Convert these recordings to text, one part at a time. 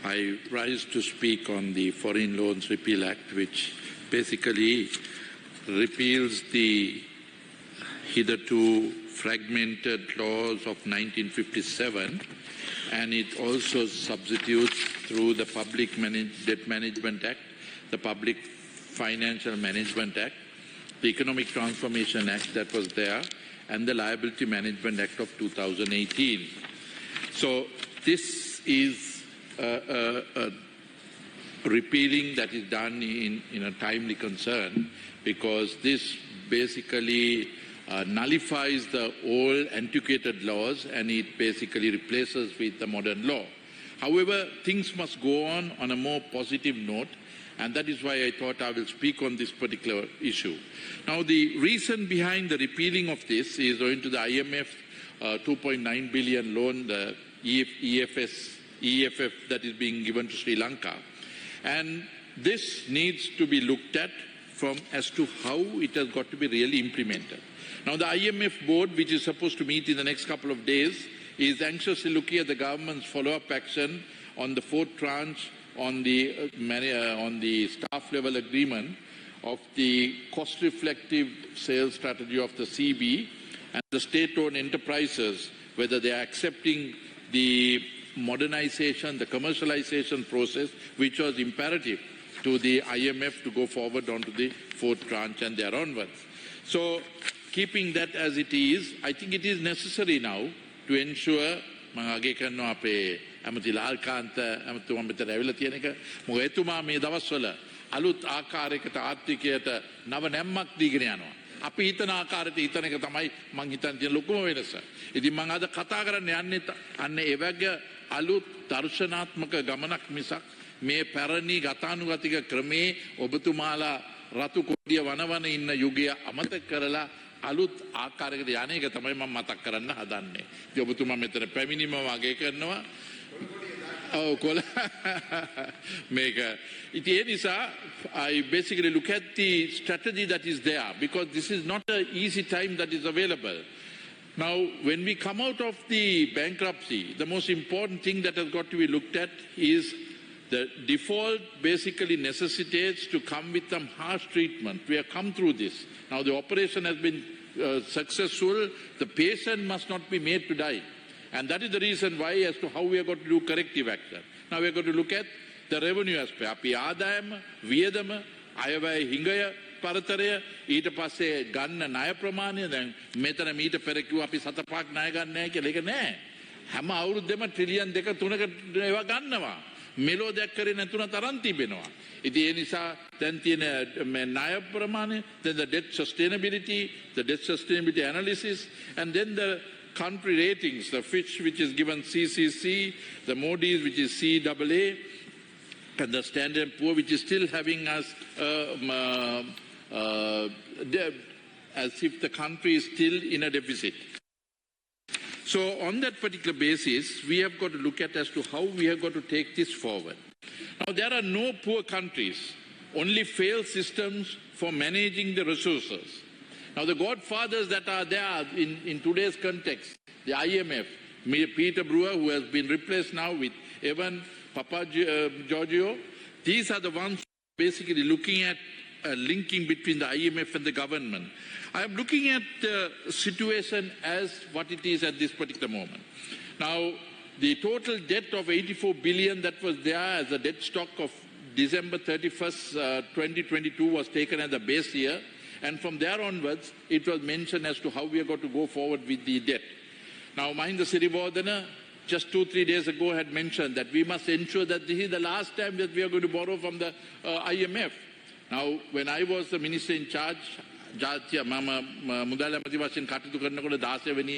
I rise to speak on the Foreign Loans Repeal Act, which basically repeals the hitherto fragmented laws of 1957, and it also substitutes through the Public Debt Management Act, the Public Financial Management Act, the Economic Transformation Act that was there, and the Liability Management Act of 2018. So this is a repealing that is done in a timely concern, because this basically nullifies the old antiquated laws and it basically replaces with the modern law. However, things must go on a more positive note, and that is why I thought I will speak on this particular issue. Now, the reason behind the repealing of this is owing to the IMF 2.9 billion loan, the EFF that is being given to Sri Lanka. And this needs to be looked at from as to how it has got to be really implemented. Now, the IMF board, which is supposed to meet in the next couple of days, is anxiously looking at the government's follow-up action on the fourth tranche on the staff level agreement of the cost-reflective sales strategy of the CB and the state-owned enterprises, whether they are accepting the modernization, the commercialization process, which was imperative to the IMF to go forward onto the fourth tranche and there onwards. So, keeping that as it is, I think it is necessary now to ensure ඇමති ලාල්කාන්ත ඇමතුමා මෙතන ඇවිල්ලා තියෙන එක මොකද එතුමා මේ දවස්වල අලුත් ආකාරයකට ආර්ථිකයට නව නැම්මක් දීගෙන යනවා. අපි හිතන ආකාරයට හිතන එක තමයි මං හිතන තියෙන ලොකුම වෙනස. ඉතින් මං අද කතා කරන්න යන්නේ අන්න ඒ වගේ අලුත් දර්ශනාත්මක ගමනක් මිසක් මේ පැරණි ගතානුගතික ක්‍රමේ ඔබතුමාලා රතු කොඩිය වනවන ඉන්න යුගය අමතක කරලා අලුත් ආකාරයකට යන්නේ එක තමයි මම මතක් කරන්න හදන්නේ. ඉතින් ඔබතුමා මෙතන පැමිණීම වගේ කරනවා. I basically look at the strategy that is there, because this is not an easy time that is available. Now, when we come out of the bankruptcy, the most important thing that has got to be looked at is the default basically necessitates to come with some harsh treatment. We have come through this. Now, the operation has been successful. The patient must not be made to die. And that is the reason why as to how we are going to do corrective action. Now we are going to look at the revenue aspect. අපි ආදායම, වියදම, අයවැය හිඟය පරතරය, ඊට පස්සේ ගන්න ණය ප්‍රමාණය දැන් මෙතන මීට පෙර කිව්වා අපි 7-5ක් ණය ගන්න නැහැ කියලා. ඒක නෑ. හැම අවුරුද්දෙම ට්‍රිලියන් 2-3ක ඒවා ගන්නවා. මෙලෝ දෙයක් කරේ නැතුණ තරම් තිබෙනවා. ඉතින් ඒ නිසා දැන් තියෙන ණය ප්‍රමාණය, then the debt sustainability analysis, and then the country ratings, the Fitch, which is given CCC, the Moody's, which is CAA, and the Standard & Poor, which is still having us as if the country is still in a deficit. So on that particular basis, we have got to look at as to how we have got to take this forward. Now, there are no poor countries, only failed systems for managing the resources. Now, the godfathers that are there in today's context, the IMF, Peter Brewer, who has been replaced now with Evan Papageorgiou, these are the ones basically looking at linking between the IMF and the government. I am looking at the situation as what it is at this particular moment. Now, the total debt of 84 billion that was there as a debt stock of December 31st, 2022 was taken as the base year. And from there onwards, it was mentioned as to how we are going to go forward with the debt. Now, Mahinda Sirivardhana, just 2-3 days ago, had mentioned that we must ensure that this is the last time that we are going to borrow from the IMF. Now, when I was the minister in charge, ජාත්‍ය මම මුදල් ඇමති වශයෙන් කටයුතු කරනකොට 16 වෙනි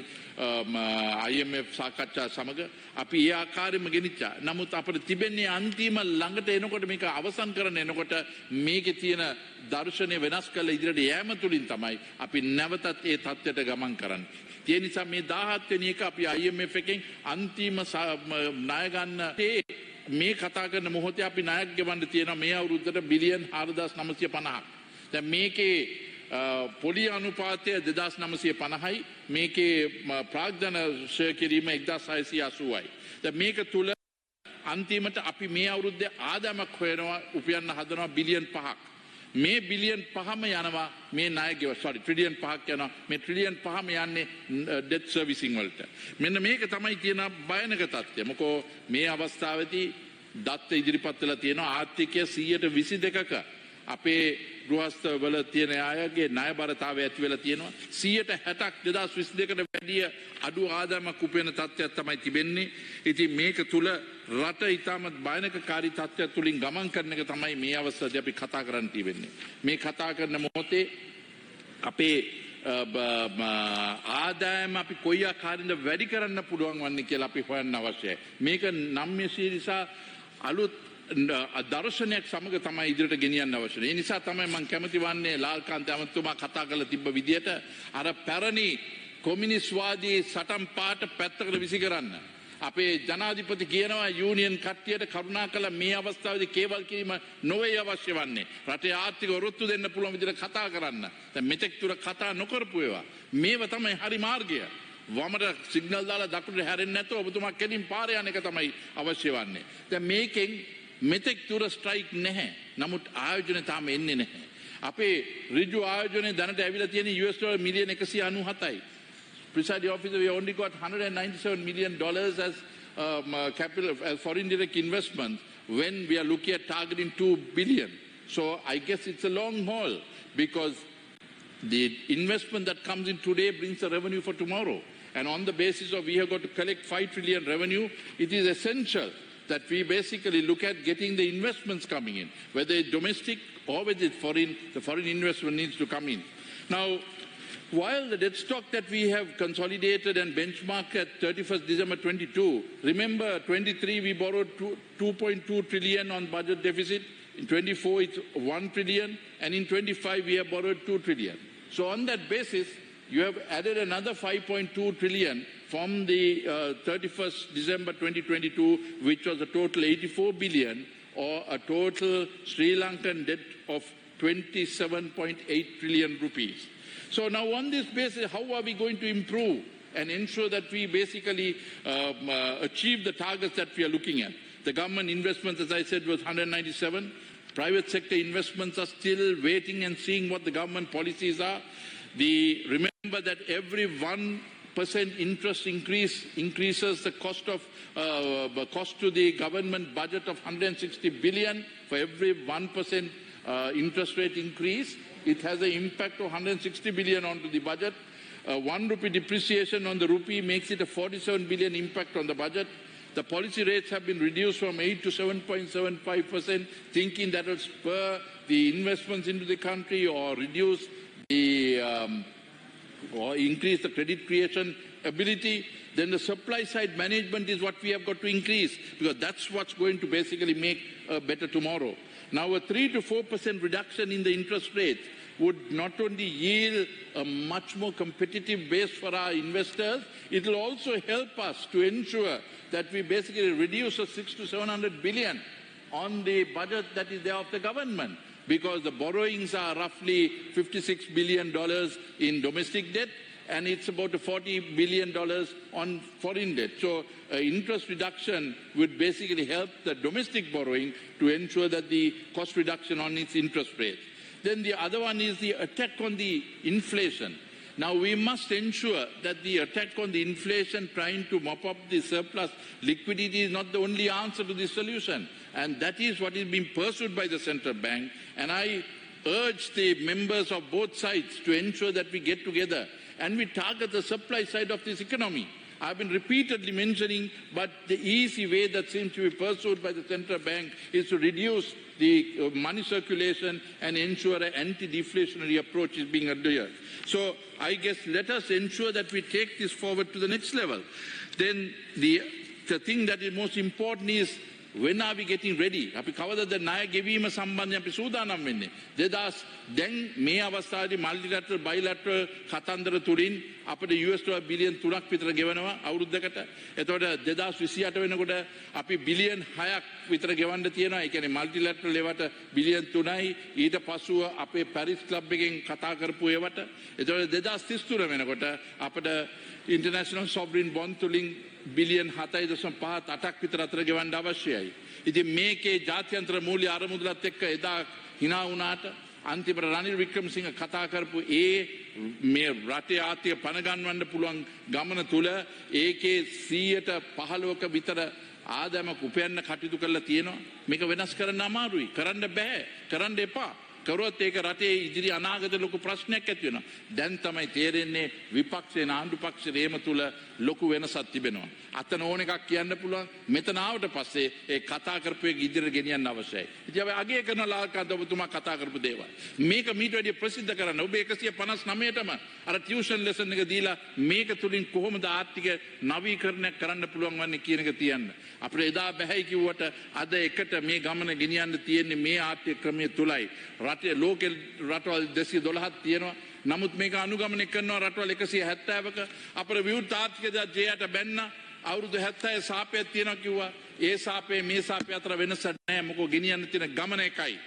IMF සාකච්ඡා සමග අපි ඒ ආකාරයෙන්ම ගෙනිච්චා. නමුත් අපිට තිබෙන්නේ අන්තිම ළඟට එනකොට මේක අවසන් කරන්න එනකොට මේකේ තියෙන දර්ශනය වෙනස් කරලා ඉදිරියට යෑම තුලින් තමයි අපි නැවතත් ඒ තත්ත්වයට ගමන් කරන්නේ. ඒ නිසා මේ 17 වෙනි එක අපි IMF එකෙන් අන්තිම ණය ගන්න මේ කතා කරන මොහොතේ අපි ණයක් ගෙවන්න තියෙනවා මේ අවුරුද්දට බිලියන් 4950ක්. දැන් මේකේ පොලි අනුපාතය 2950යි මේකේ ප්‍රාග්ධන ෂෙයා කිරීම 1680යි. දැන් මේක තුල අන්තිමට අපි මේ අවුරුද්දේ ආදායමක් හොයනවා උපයන්න හදනවා බිලියන් 5ක්. මේ බිලියන් 5ම යනවා මේ ණය ගෙව ට්‍රිලියන් 5ක් යනවා මේ ට්‍රිලියන් 5ම යන්නේ ඩෙට් සර්විසිං වලට. මෙන්න මේක තමයි තියෙන භයානක තත්ත්වය. මොකෝ මේ අවස්ථාවේදී දත්ත ඉදිරිපත් වෙලා තියෙනවා ආර්ථිකය 122ක අපේ ගෘහස්ථවල තියෙන අයගේ ණයබරතාවය ඇති වෙලා තියෙනවා 60ක් 2022කට වැඩිය අඩු ආදායමක් උපයන තත්ත්වයක් තමයි තිබෙන්නේ. ඉතින් මේක තුල රට ඊටමත් භයානකකාරී තත්ත්වයක් තුලින් ගමන් කරන එක තමයි මේ අවස්ථාවේ අපි කතා කරන්න තියෙන්නේ. මේ කතා කරන මොහොතේ අපේ ආදායම අපි කොයි ආකාරයෙන්ද වැඩි කරන්න පුළුවන් වන්නේ කියලා අපි හොයන්න අවශ්‍යයි. මේක නම් නිසා අලුත් දර්ශනයක් සමග තමයි ඉදිරියට ගෙනියන්න අවශ්‍ය. ඒ නිසා තමයි මම කැමති වන්නේ ලාල්කාන්ත ඇමතුමා කතා කරලා තිබ්බ විදියට අර පැරණි කොමියුනිස්ට්වාදී සටන් පාට පැත්තකට විසි කරන්න. අපේ ජනාධිපති කියනවා යූනියන් කට්ටියට කරුණාකරලා මේ අවස්ථාවේදී කේවල් කිරීම නොවේ අවශ්‍ය වන්නේ. රටේ ආර්ථික ඔරොත්තු දෙන්න පුළුවන් විදිහට කතා කරන්න. දැන් මෙතෙක් තුර කතා නොකරපු ඒවා. මේව තමයි හරි මාර්ගය. වමට සිග්නල් දාලා දකුණට හැරෙන්නේ නැතුව ඔබතුමා කෙලින් පාර යන එක තමයි අවශ්‍ය වන්නේ. දැන් මේකෙන් මෙතෙක් තුර ස්ට්‍රයික් නැහැ. නමුත් ආයෝජන තාම එන්නේ නැහැ. අපේ ඍජු ආයෝජනය දැනට ඇවිල්ලා තියෙන $197 million. Presiding officer, we only got $197 million as capital, as foreign direct investment when we are looking at targeting $2 billion. So I guess it's a long haul because the investment that comes in today brings the revenue for tomorrow. And on the basis of we have got to collect 5 trillion revenue, it is essential that we basically look at getting the investments coming in, whether it's domestic or whether it's foreign, the foreign investment needs to come in. Now, while the debt stock that we have consolidated and benchmarked at 31st December 22, remember 23 we borrowed 2.2 trillion on budget deficit, in 24 it's 1 trillion, and in 25 we have borrowed 2 trillion. So on that basis, you have added another 5.2 trillion from the 31st December 2022, which was a total 84 billion, or a total Sri Lankan debt of 27.8 trillion rupees. So now on this basis, how are we going to improve and ensure that we basically achieve the targets that we are looking at? The government investments, as I said, was 197. Private sector investments are still waiting and seeing what the government policies are. Remember that every 1% interest increases the cost to the government budget of 160 billion. For every 1% interest rate increase, it has an impact of 160 billion onto the budget. 1 rupee depreciation on the rupee makes it a 47 billion impact on the budget. The policy rates have been reduced from 8 to 7.75%, thinking that will spur the investments into the country or reduce the or increase the credit creation ability. Then the supply side management is what we have got to increase, because that's what's going to basically make a better tomorrow. Now a 3 to 4% reduction in the interest rate would not only yield a much more competitive base for our investors, it will also help us to ensure that we basically reduce a 600 to 700 billion on the budget that is there of the government, because the borrowings are roughly $56 billion in domestic debt, and it's about $40 billion on foreign debt. So interest reduction would basically help the domestic borrowing to ensure that the cost reduction on its interest rate. Then the other one is the attack on the inflation. Now we must ensure that the attack on the inflation, trying to mop up the surplus liquidity, is not the only answer to the solution. And that is what is being pursued by the central bank. And I urge the members of both sides to ensure that we get together and we target the supply side of this economy. I've been repeatedly mentioning, but the easy way that seems to be pursued by the central bank is to reduce the money circulation and ensure an anti-deflationary approach is being adhered. So I guess let us ensure that we take this forward to the next level. Then the thing that is most important is, when are we getting ready? අපි කවදද ණය ගෙවීම සම්බන්ධයෙන් අපි සූදානම් වෙන්නේ? 2000 දැන් මේ අවස්ථාවේදී මල්ටිලැටරල් බයිලැටරල් කතන්දර තුලින් අපිට $3 බිලියන් 3ක් විතර ගෙවනවා අවුරුද්දකට. එතකොට 2028 වෙනකොට අපි බිලියන් 6ක් විතර ගෙවන්න තියෙනවා. ඒ කියන්නේ මල්ටිලැටරල් ඒවට බිලියන් 3යි. ඊට පසුව අපේ පැරිස් ක්ලබ් එකෙන් කතා කරපු ඒවට. එතකොට 2033 වෙනකොට අපිට ඉන්ටර්නැෂනල් සොවරින් බොන්ඩ් තුලින් බිලියන් 7.5-8ක් විතර අතර ගෙවන්න අවශ්‍යයි. ඉතින් මේකේ ජාත්‍යන්තර මූල්‍ය අරමුදලත් එක්ක එදා hina වුණාට අන්තිමට රනිල් වික්‍රමසිංහ කතා කරපු මේ රටේ ආර්ථික පණ ගන්වන්න පුළුවන් ගමන තුල ඒකේ 115ක විතර ආදායමක් උපයන්න කටයුතු කරලා තියෙනවා. මේක වෙනස් කරන්න අමාරුයි. කරන්න බෑ. කරන්න එපා. කරොත් ඒක රටේ ඉදිරි අනාගත ලොකු ප්‍රශ්නයක් ඇති වෙනවා. දැන් තමයි තේරෙන්නේ විපක්ෂේ නාන්දු පක්ෂ රේම තුල ලොකු වෙනසක් තිබෙනවා. අතන ඕන එකක් කියන්න පුළුවන්. මෙතන ආවට පස්සේ ඒ කතා කරපු එක ඉදිරියට ගෙනියන්න අවශ්‍යයි. ඉතින් අපි අගය කරන ලාල්කාන්ත ඔබතුමා කතා කරපු දේවල්. මේක මීට වැඩිය ප්‍රසිද්ධ කරන්න. ඔබ 159ටම අර ටියුෂන් ලෙසන් එක දීලා මේක තුලින් කොහොමද ආර්ථික නවීකරණයක් කරන්න පුළුවන් වන්නේ කියන එක තියන්න. අපිට එදා බැහැයි කිව්වට අද එකට මේ ගමන ගෙනියන්න තියෙන්නේ මේ ආර්ථික ක්‍රමයේ තුලයි. රටේ ලෝකෙ රටවල් 212ක් තියෙනවා. නමුත් මේක අනුගමනය කරනවා රටවල් 170ක. අපේ විවෘත ආර්ථික ජයයට බැන්න අවුරුදු 70 සාපයක් තියෙනවා කිව්වා. ඒ සාපේ මේ සාපේ අතර වෙනසක් නැහැ. මොකෝ ගෙනියන්න තියෙන ගමන එකයි.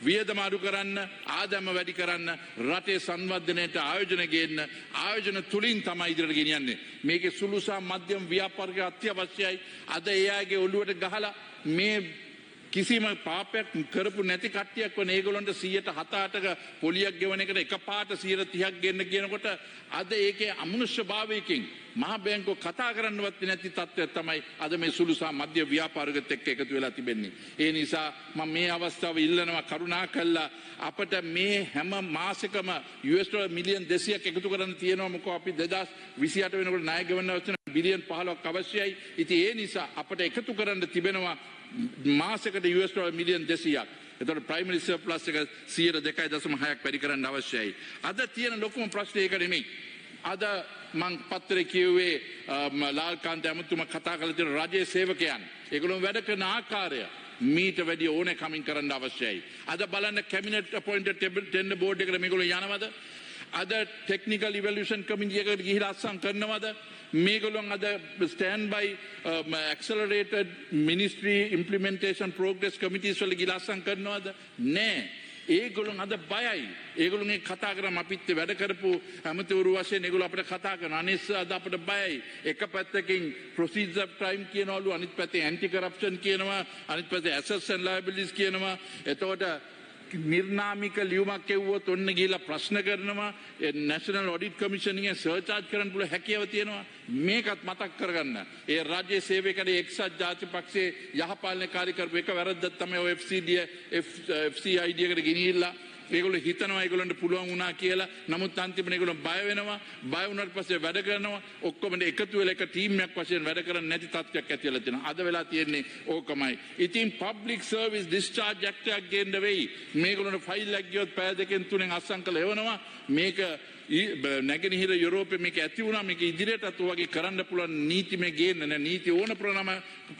වියදම අඩු කරන්න, ආදායම වැඩි කරන්න, රටේ සංවර්ධනයට ආයෝජන ගේන්න, ආයෝජන තුලින් තමයි ඉදිරියට ගෙනියන්නේ. මේකේ සුළු සහ මධ්‍යම ව්‍යාපාරික අත්‍යවශ්‍යයි. අද ඒ අයගේ ඔළුවට ගහලා මේ කිසිම පාපයක් කරපු නැති කට්ටියක් වන ඒගොල්ලන්ට 107-8ක පොලියක් ගෙවන එකට එකපාරට 130ක් ගෙන්න කියනකොට අද ඒකේ අමනුෂ්‍යභාවයකින් මහා බැංකුව කතා කරන්නවත් නැති තත්ත්වයක් තමයි අද මේ සුළු සහ මධ්‍ය ව්‍යාපාරිකත් එක්ක එකතු වෙලා තිබෙන්නේ. ඒ නිසා මම මේ අවස්ථාව ඉල්ලනවා කරුණාකරලා අපිට මේ හැම මාසෙකම US මිලියන් 200ක් එකතු කරන්න තියෙනවා. මොකෝ අපි 2028 වෙනකොට ණය ගෙවන්න අවශ්‍ය බිලියන් 15ක් අවශ්‍යයි. ඉතින් ඒ නිසා අපිට එකතු කරන්න තිබෙනවා මාසකට US මිලියන් 200ක්. එතකොට ප්‍රයිමරි සර්ප්ලස් එක 2.6ක් වැඩි කරන්න අවශ්‍යයි. අද තියෙන ලොකුම ප්‍රශ්නේ ඒක නෙමෙයි. අද මං පත්තරේ කියුවේ ලාල්කාන්ත ඇමතුමා කතා කරලා තියෙන රජයේ සේවකයන්. ඒගොල්ලෝ වැඩ කරන ආකාරය මීට වැඩි ඕනේ කමින් කරන්න අවශ්‍යයි. අද බලන්න කැබිනට් අපොයින්ටඩ් ටෙන්ඩර් බෝඩ් එකට මේගොල්ලෝ යනවද? අද ටෙක්නිකල් ඉවැලුවේෂන් කමිටි එකට ගිහිලා අස්සම් කරනවද? මේගොල්ලොන් අද ස්ටෑන්ඩ් බයි ඇක්සලරේටඩ් මිනිස්ට්‍රි ඉම්ප්ලිමෙන්ටේෂන් ප්‍රෝග්‍රස් කමිටිස් වල ගිහිලා අස්සම් කරනවද? නෑ. ඒගොල්ලොන් අද බයයි. ඒගොල්ලොන් කතා කරාම අපිත් වැඩ කරපු ඇමතිවරු වශයෙන් ඒගොල්ලෝ අපිට කතා කරන අනිත් අද අපිට බයයි. එක පැත්තකින් ප්‍රොසීජර් ක්‍රයිම් කියනවලු, අනිත් පැත්තේ ඇන්ටි කරප්ෂන් කියනවා, අනිත් පැත්තේ ඇසෙට්ස් ඇන්ඩ් ලයබිලිටිස් කියනවා. එතකොට නිර්නාමික ලියුමක් එව්වොත් ඔන්න ගිහලා ප්‍රශ්න කරනවා. නැෂනල් ඔඩිට් කමිෂන් එකෙන් සර්චාර්ජ් කරන්න පුළුවන් හැකියාව තියෙනවා. මේකත් මතක් කරගන්න. ඒ රාජ්‍ය සේවකගේ එක්සත් ජාතිපක්ෂයේ යහපාලනකාරී කරපු එක වැරද්දක් තමයි ඔය FCID එකට ගෙනිහිල්ලා ඒගොල්ලෝ හිතනවා ඒගොල්ලන්ට පුළුවන් වුණා කියලා. නමුත් අන්තිමට ඒගොල්ලෝ බය වෙනවා. බය වුණාට පස්සේ වැඩ කරනවා. ඔක්කොම එකතු වෙලා එක ටීම් එකක් වශයෙන් වැඩ කරන්නේ නැති තත්ත්වයක් ඇති වෙලා තියෙනවා. අද වෙලා තියෙන්නේ ඕකමයි. ඉතින් පබ්ලික් සර්විස් ඩිස්චාර්ජ් ඇක්ට් එකක් ගේන්න වෙයි. මේගොල්ලන්ට ෆයිල් එකක් ගියොත් පැය දෙකෙන් තුනෙන් අස්සම් කළා එවනවා. මේක නැගෙනහිර යුරෝපෙ මේක ඇති වුණා. මේක ඉදිරියටත් වගේ කරන්න පුළුවන් නීති මේ ගේන්න නෑ. නීති ඕන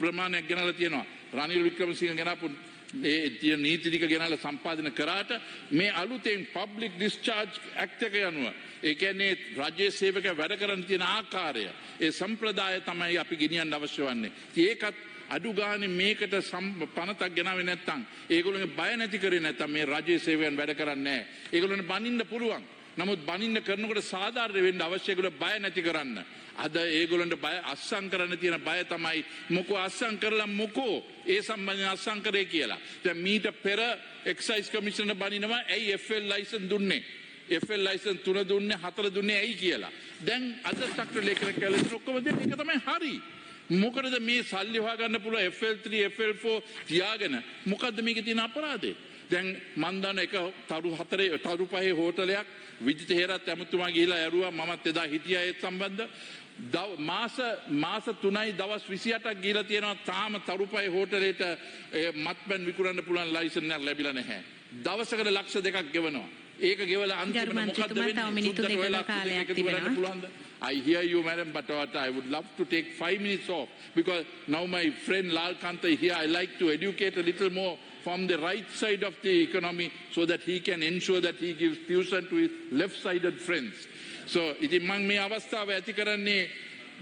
ප්‍රමාණයක් ගෙනලා තියෙනවා. රනිල් වික්‍රමසිංහ ගෙනාපු ඒ තියෙන නීති ටික ගෙනල්ලා සම්පාදනය කරාට මේ අලුතෙන් පබ්ලික් ඩිස්චාර්ජ් ඇක්ට් එක යනුව ඒ කියන්නේ රාජ්‍ය සේවකයා වැඩ කරන්න තියෙන ආකාරය ඒ සම්ප්‍රදාය තමයි අපි ගෙනියන්න අවශ්‍ය වන්නේ. ඒකත් අඩු ගානේ මේකට පනතක් ගෙනාවේ නැත්නම් ඒගොල්ලෝගේ බය නැති කරේ නැත්නම් මේ රාජ්‍ය සේවකයන් වැඩ කරන්නේ නැහැ. ඒගොල්ලෝනේ බනින්න පුළුවන්. නමුත් බනින්න කරනකොට සාධාරණ වෙන්න අවශ්‍ය ඒගොල්ලෝ බය නැති කරන්න. අද ඒගොල්ලන්ට බය අස්සම් කරන්න තියෙන බය තමයි මොකෝ අස්සම් කරලා මොකෝ ඒ සම්බන්ධයෙන් අස්සම් කරේ කියලා. දැන් මීට පෙර එක්සයිස් කමිෂනර් බනිනවා ඇයි FL ලයිසන් දුන්නේ? FL ලයිසන් 3 දුන්නේ 4 දුන්නේ ඇයි කියලා. දැන් අද සක්‍ර ලේඛන කැලේ ඔක්කොම දෙන්නේ ඒක තමයි හරි. මොකටද මේ සල්ලි හොයාගන්න පුළුවන් FL3 FL4 තියාගෙන මොකද්ද මේකේ තියෙන අපරාධය? දැන් මන් දන්න එක තරු පහේ හෝටලයක් විජිත හේරත් ඇමතුමා ගිහිලා ඇරුවා. මමත් එදා හිටියා ඒත් සම්බන්ධ මාස 3යි දවස් 28ක් ගිහිලා තියෙනවා. තාම තරු පහේ හෝටලේට මත්පැන් විකුණන්න පුළුවන් ලයිසන් එකක් ලැබිලා නැහැ. දවසකට ලක්ෂ 2ක් ගෙවනවා. ඒක ගෙවලා අන්තිමට මොකද්ද වෙන්නේ? I hear you, madam, but I would love to take 5 minutes off because now my friend Lal Kanta here, I like to educate a little more from the right side of the economy so that he can ensure that he gives tuition to his left-sided friends. So, ඉතින් මම මේ අවස්ථාව ඇති කරන්නේ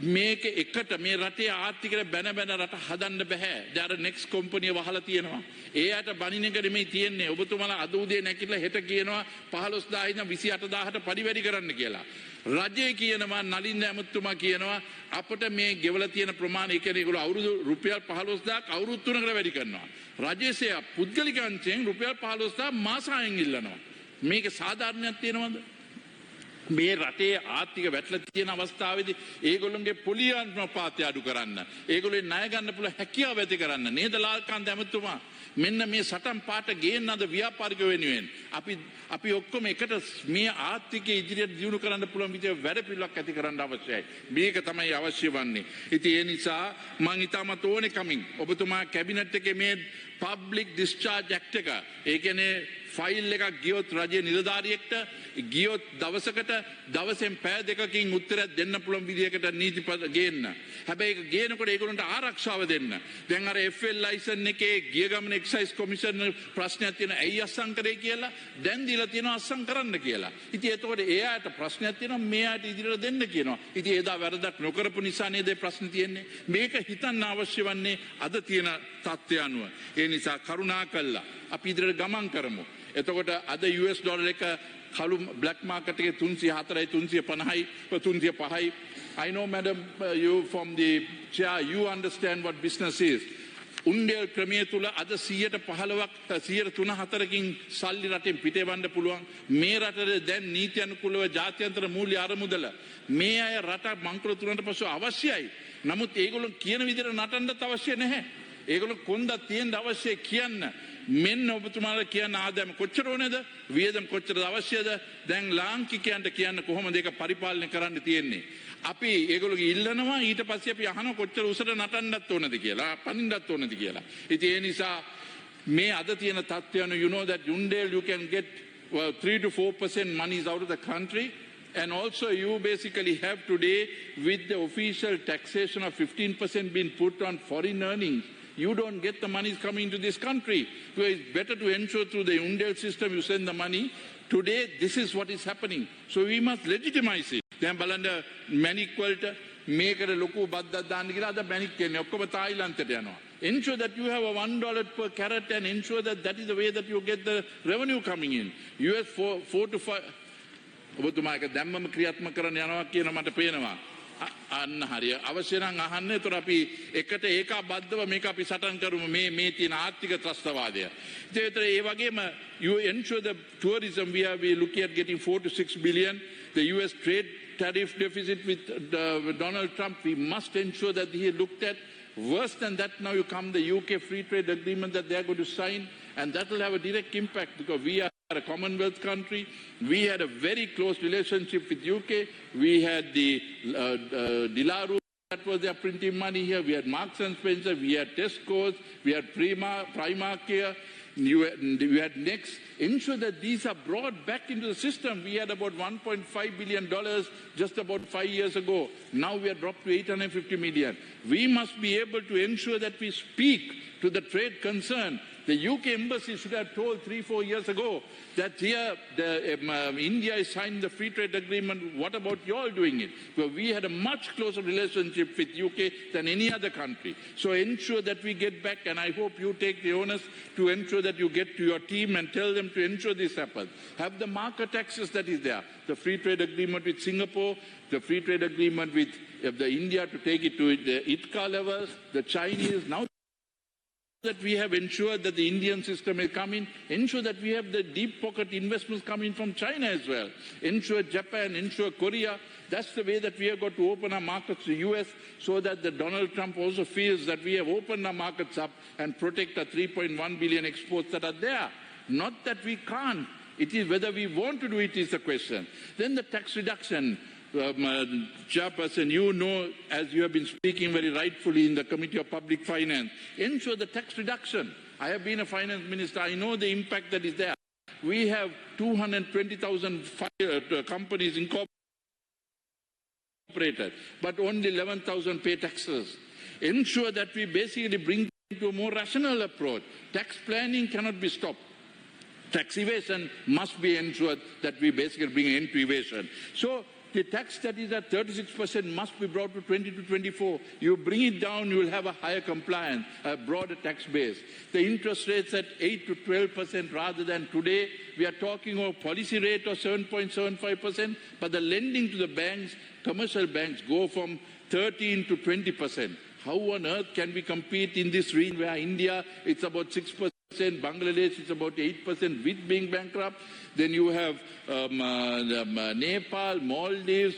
මේක එකට මේ රටේ ආර්ථිකයට බැන බැන රට හදන්න බෑ. දැන් නෙක්ස් කම්පැනි වහලා තියෙනවා. එයාට බණින එක නෙමෙයි තියෙන්නේ. ඔබතුමාලා අද උදේ නැගිටලා හෙට කියනවා 15000 ඉඳන් 28000ට පරිවැඩි කරන්න කියලා. රජය කියනවා නලින් ඇමතුමා කියනවා අපිට මේ ගෙවලා තියෙන ප්‍රමාණය කියන්නේ ඒගොල්ලෝ අවුරුදු රුපියල් 15000ක් අවුරුදු 3කට වැඩි කරනවා. රජයේ පුද්ගලික අංශයෙන් රුපියල් 15000 මාසයෙන් ඉල්ලනවා. මේක සාධාරණයක් තියෙනවද? මේ රටේ ආර්ථික වැටලා තියෙන අවස්ථාවේදී ඒගොල්ලොන්ගේ පොලියන්පාතය අඩු කරන්න, ඒගොල්ලෝ ණය ගන්න පුළුවන් හැකියාව ඇති කරන්න නේද ලාල්කාන්ත ඇමතුමා? මෙන්න මේ සටන් පාට ගේන්න අද ව්‍යාපාරික වෙනුවෙන් අපි ඔක්කොම එකට මේ ආර්ථිකය ඉදිරියට දියුණු කරන්න පුළුවන් විදිහට වැඩ පිළිවෙලක් ඇති කරන්න අවශ්‍යයි. මේක තමයි අවශ්‍ය වන්නේ. ඉතින් ඒ නිසා මම ඊටමත් ඕනේ කමින් ඔබතුමා කැබිනට් එකේ මේ public discharge act එක ඒ කියන්නේ ෆයිල් එකක් ගියොත් රජයේ නිලධාරියෙක්ට ගියොත් දවසකට දවසෙන් පැය දෙකකින් උත්තරයක් දෙන්න පුළුවන් විදිහකට නීති ගේන්න. හැබැයි ඒක ගේනකොට ඒගොල්ලන්ට ආරක්ෂාව දෙන්න. දැන් අර FL ලයිසන් එකේ ගිය ගමන එක්සයිස් කොමිෂන් ප්‍රශ්නයක් තියෙන ඇයි අස්සම් කරේ කියලා දැන් දීලා තියෙනවා අස්සම් කරන්න කියලා. ඉතින් එතකොට එයාට ප්‍රශ්නයක් තියෙනවා මෙයාට ඉදිරියට දෙන්න කියනවා. ඉතින් එදා වැරදක් නොකරපු නිසා නේද ප්‍රශ්න තියෙන්නේ. මේක හිතන්න අවශ්‍ය වන්නේ අද තියෙන තත්ත්වය අනුව. ඒ නිසා කරුණා කළා අපි ඉදිරියට ගමන් කරමු. එතකොට අද US ඩොලර් එක කළු බ්ලැක් මාකට් එකේ 304යි 350යි 305යි. I know madam you from the chair you understand what business is. උන්ඩෙල් ක්‍රමයේ තුල අද 115ක් 103-4කින් සල්ලි රටෙන් පිටේවන්න පුළුවන්. මේ රටේ දැන් නීති අනුකූලව ජාත්‍යන්තර මූල්‍ය අරමුදල මේ අය රට මංකොලොත් වුණාට පස්සේ අවශ්‍යයි. නමුත් ඒගොල්ලෝ කියන විදිහට නටන්නත් අවශ්‍ය නැහැ. ඒගොල්ලෝ කොන්දක් තියෙන්න අවශ්‍යයි කියන්න. මෙන්න ඔබතුමාලා කියන ආදායම කොච්චර ඕනේද? වියදම් කොච්චරද අවශ්‍යද? දැන් ලාංකිකයන්ට කියන්න කොහොමද ඒක පරිපාලනය කරන්න තියෙන්නේ? අපි ඒගොල්ලෝගේ ඉල්ලනවා ඊට පස්සේ අපි අහනවා කොච්චර උසට නටන්නත් ඕනද කියලා, පනින්නත් ඕනද කියලා. ඉතින් ඒ නිසා මේ අද තියෙන තත්ත්වයන් you know that Yundel you can get 3 to 4% monies out of the country. And also you basically have today with the official taxation of 15% being put on foreign earnings. You don't get the monies coming into this country. So it's better to ensure through the Undel system you send the money. Today, this is what is happening. So we must legitimize it. Then balanda manic welter, make a local badda dangira, the manic can Okoma Thailand. Ensure that you have a $1 per carat and ensure that that is the way that you get the revenue coming in. US 4 to 5. ඔබතුමාක දැම්මම ක්‍රියාත්මක කරන්න යනවා කියන මට පේනවා. අන්න හරිය. අවශ්‍ය නම් අහන්න. ඒතර අපි එකට ඒකාබද්ධව මේක අපි සටන් කරමු මේ තියෙන ආර්ථික ත්‍රස්තවාදය. ඒතර ඒ වගේම you ensure the tourism we looking at getting 4 to 6 billion. The US trade tariff deficit with Donald Trump, we must ensure that he looked at. Worse than that, now you come the UK free trade agreement that they are going to sign, and that will have a direct impact because we are a Commonwealth country. We had a very close relationship with UK. We had the Dilaru, that was their printing money here. We had Marks and Spencer. We had Tesco's. We had Primark here. We had Next. Ensure that these are brought back into the system. We had about $1.5 billion just about 5 years ago. Now we are dropped to 850 million. We must be able to ensure that we speak to the trade concern. The UK embassy should have told 3-4 years ago that here India is signing the free trade agreement. What about you all doing it? Well, we had a much closer relationship with UK than any other country. So ensure that we get back, and I hope you take the onus to ensure that you get to your team and tell them to ensure this happens. Have the market access that is there. The free trade agreement with Singapore, the free trade agreement with the India to take it to the ITCA levels, the Chinese now. That we have ensured that the Indian system will come in, ensure that we have the deep pocket investments coming from China as well, ensure Japan, ensure Korea. That's the way that we have got to open our markets to US so that the Donald Trump also feels that we have opened our markets up and protect our 3.1 billion exports that are there. Not that we can't. It is whether we want to do it is the question. Then the tax reduction. Chairperson, you know, as you have been speaking very rightfully in the Committee of Public Finance, ensure the tax reduction. I have been a finance minister. I know the impact that is there. We have 220,000 companies incorporated, but only 11,000 pay taxes. Ensure that we basically bring to a more rational approach. Tax planning cannot be stopped. Tax evasion must be ensured that we basically bring an end to evasion. So the tax that is at 36% must be brought to 20 to 24. You bring it down, you will have a higher compliance, a broader tax base. The interest rates at 8 to 12% rather than today. We are talking of policy rate of 7.75%, but the lending to the banks, commercial banks, go from 13 to 20%. How on earth can we compete in this region where India, it's about 6%, Bangladesh, it's about 8% with being bankrupt. Then you have Nepal, Maldives,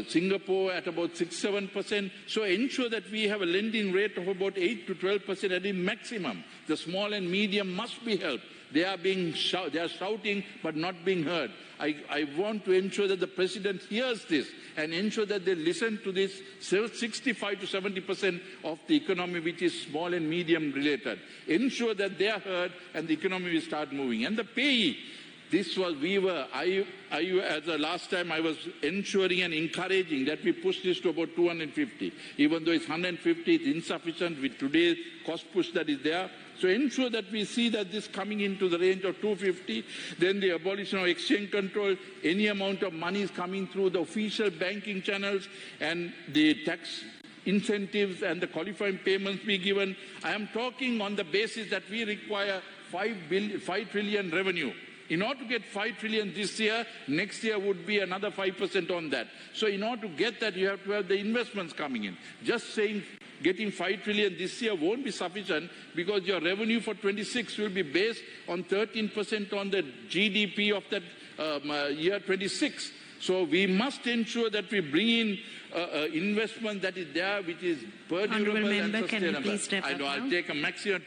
Singapore at about 6-7%. So ensure that we have a lending rate of about 8 to 12% at the maximum. The small and medium must be helped. They are shouting but not being heard. I want to ensure that the President hears this and ensure that they listen to this 65 to 70% of the economy which is small and medium related. Ensure that they are heard and the economy will start moving. And the payee, this was, as the last time I was ensuring and encouraging that we push this to about 250. Even though it's 150, it's insufficient with today's cost push that is there. So ensure that we see that this coming into the range of 250, then the abolition of exchange control, any amount of money is coming through the official banking channels and the tax incentives and the qualifying payments be given. I am talking on the basis that we require 5 trillion revenue. In order to get 5 trillion this year, next year would be another 5% on that. So in order to get that, you have to have the investments coming in. Just saying getting 5 trillion this year won't be sufficient because your revenue for 26 will be based on 13% on the GDP of that year 26. So we must ensure that we bring in investment that is there, which is perdurable and sustainable. Can you please wrap up now? I'll take a maximum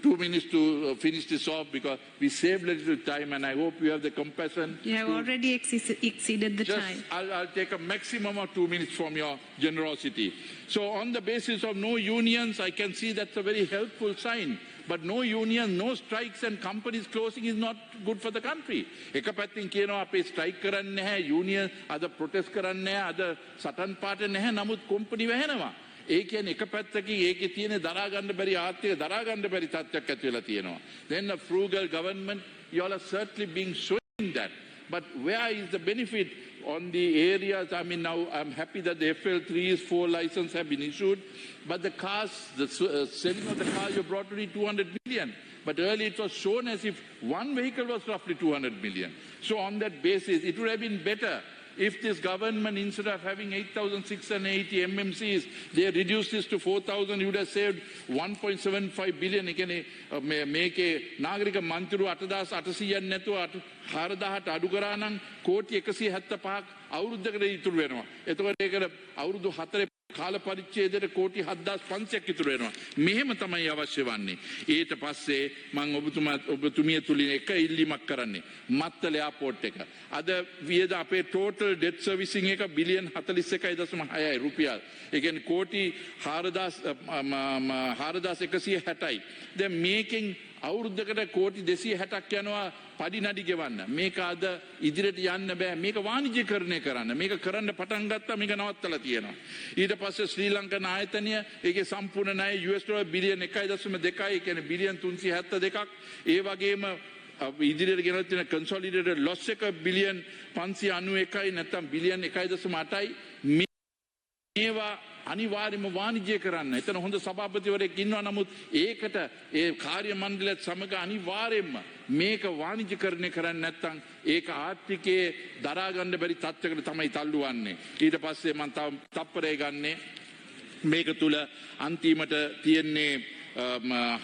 2 minutes to finish this off because we saved a little time and I hope you have the compassion. You have already exceeded the time. I'll take a maximum of 2 minutes from your generosity. So on the basis of no unions, I can see that's a very helpful sign. But no union, no strikes and companies closing is not good for the country. එක පැත්තෙන් කියනවා අපේ strike කරන්නේ නැහැ, union අද protest කරන්නේ නැහැ, අද සටන් පාට නැහැ, නමුත් කම්පැනි වැහෙනවා. ඒ කියන්නේ එක පැත්තකින් ඒකේ තියෙන දරා ගන්න බැරි ආර්ථික දරා ගන්න බැරි තත්ත්වයක් ඇති වෙලා තියෙනවා. Then a frugal government, you all are certainly being showing that. But where is the benefit on the areas? I mean, now I'm happy that the FL3's 4 license have been issued. But the cars, the selling of the cars, you brought only 200 million. But earlier it was shown as if one vehicle was roughly 200 million. So on that basis, it would have been better if this government, instead of having 8,680 MMCs, they reduced this to 4,000, you would have saved 1.75 billion. මේකේ නාගරික මන්ත්‍රීවරු 8,800ක් නැතුව 4,000ට අඩු කරා නම් කෝටි 175ක් අවුරුද්දකට ඉතුරු වෙනවා. එතකොට ඒකට අවුරුදු 4 කාල පරිච්ඡේදයට කෝටි 7,500ක් ඉතුරු වෙනවා. මෙහෙම තමයි අවශ්‍ය වන්නේ. ඊට පස්සේ මම ඔබතුමිය තුලින් එක ඉල්ලීමක් කරන්නේ. මත්තල එයාපෝට් එක. අද වියද අපේ total debt servicing එක බිලියන් 41.6යි රුපියල්. ඒ කියන්නේ කෝටි 4,160යි. දැන් මේකෙන් අවුරුද්දකට කෝටි 260ක් යනවා පඩි නඩි ගෙවන්න. මේක අද ඉදිරියට යන්න බෑ. මේක වාණිජ්‍යකරණය කරන්න. මේක කරන්න පටන් ගත්තා මේක නවත්තලා තියෙනවා. ඊට පස්සේ ශ්‍රී ලංකන් ආයතනය ඒකේ සම්පූර්ණ ණය US ඩොලර් බිලියන් 1.2යි කියන්නේ බිලියන් 372ක්. ඒ වගේම ඉදිරියට ගෙනල්ලා තියෙන consolidated loss එක බිලියන් 591යි නැත්නම් බිලියන් 1.8යි. මේවා අනිවාර්යයෙන්ම වාණිජ්‍ය කරන්න. එතන හොඳ සභාපතිවරයෙක් ඉන්නවා. නමුත් ඒකට ඒ කාර්ය මණ්ඩලයත් සමග අනිවාර්යයෙන්ම මේක වාණිජ්‍යකරණය කරන්නේ නැත්නම් ඒක ආර්ථිකයේ දරා ගන්න බැරි තත්ත්වයකට තමයි තල්ලු වන්නේ. ඊට පස්සේ මම තව තප්පරේ ගන්නේ මේක තුල අන්තිමට තියෙන්නේ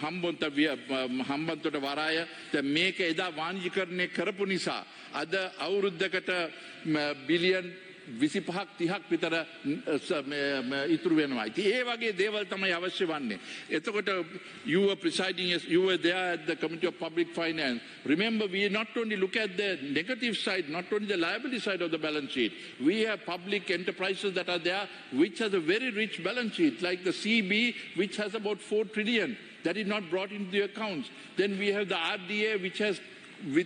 හම්බන්තොට වරාය. දැන් මේක එදා වාණිජ්‍යකරණය කරපු නිසා අද අවුරුද්දකට බිලියන් 25ක් 30ක් විතර ඉතුරු වෙනවා. ඉතින් ඒ වගේ දේවල් තමයි අවශ්‍ය වන්නේ. එතකොට you were presiding, you were there at the Committee of Public Finance. Remember, we not only look at the negative side, not only the liability side of the balance sheet. We have public enterprises that are there which has a very rich balance sheet, like the CB, which has about 4 trillion. That is not brought into the accounts. Then we have the RDA, which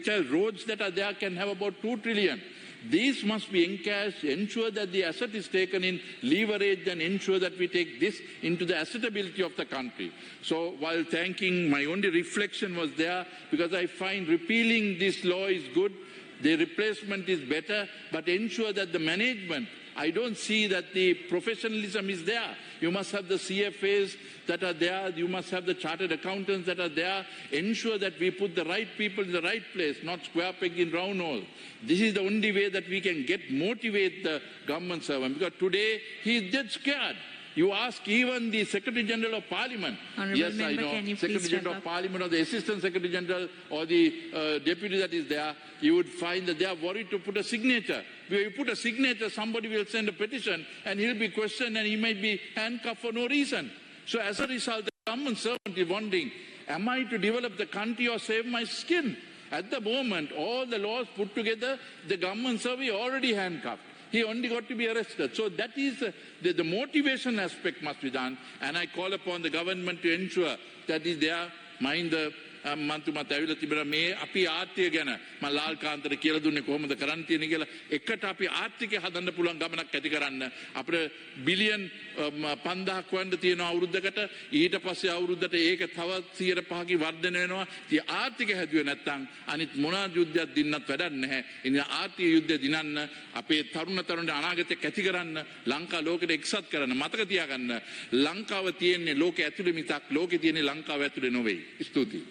has roads that are there can have about 2 trillion. These must be encashed, ensure that the asset is taken in, leverage, and ensure that we take this into the assetability of the country. So while thanking, my only reflection was there, because I find repealing this law is good. the replacement is better, but ensure that the management, I don't see that the professionalism is there. You must have the CFAs that are there. You must have the chartered accountants that are there. Ensure that we put the right people in the right place, not square peg in round hole. This is the only way that we can motivate the government servant. Because today he is dead scared. You ask even the Secretary General of Parliament. Yes, I know. Secretary General of Parliament or the Assistant Secretary General or the deputy that is there, you would find that they are worried to put a signature. When you put a signature, somebody will send a petition and he'll be questioned and he might be handcuffed for no reason. So as a result, the government servant is wondering, am I to develop the country or save my skin? At the moment, all the laws put together, the government servant already handcuffed. He only got to be arrested. So that is the motivation aspect must be done. And I call upon the government to ensure that is their mind මන්තුමත් ඇවිල්ලා තිබෙන මේ අපි ආර්ථිකය ගැන මම ලාල් කාන්තට කියලා දුන්නේ කොහොමද කරන්න තියෙන්නේ කියලා එකට අපි ආර්ථිකය හදන්න පුළුවන් ගමනක් ඇති කරන්න අපිට බිලියන් 5000ක් වන්න තියෙන අවුරුද්දකට ඊට පස්සේ අවුරුද්දට ඒක තව 105කින් වර්ධනය වෙනවා. ඉතින් ආර්ථිකය හැදුවේ නැත්නම් අනිත් මොනවා යුද්ධයක් දින්නත් වැඩක් නැහැ. ඉතින් ආර්ථික යුද්ධය දිනන්න අපේ තරුණ අනාගතයක් ඇති කරන්න ලංකාව ලෝකෙට එක්සත් කරන්න මතක තියාගන්න ලංකාව තියෙන්නේ ලෝකෙ ඇතුලේ මිසක් ලෝකෙ තියෙන්නේ ලංකාව ඇතුලේ නෙවෙයි. ස්තුතියි.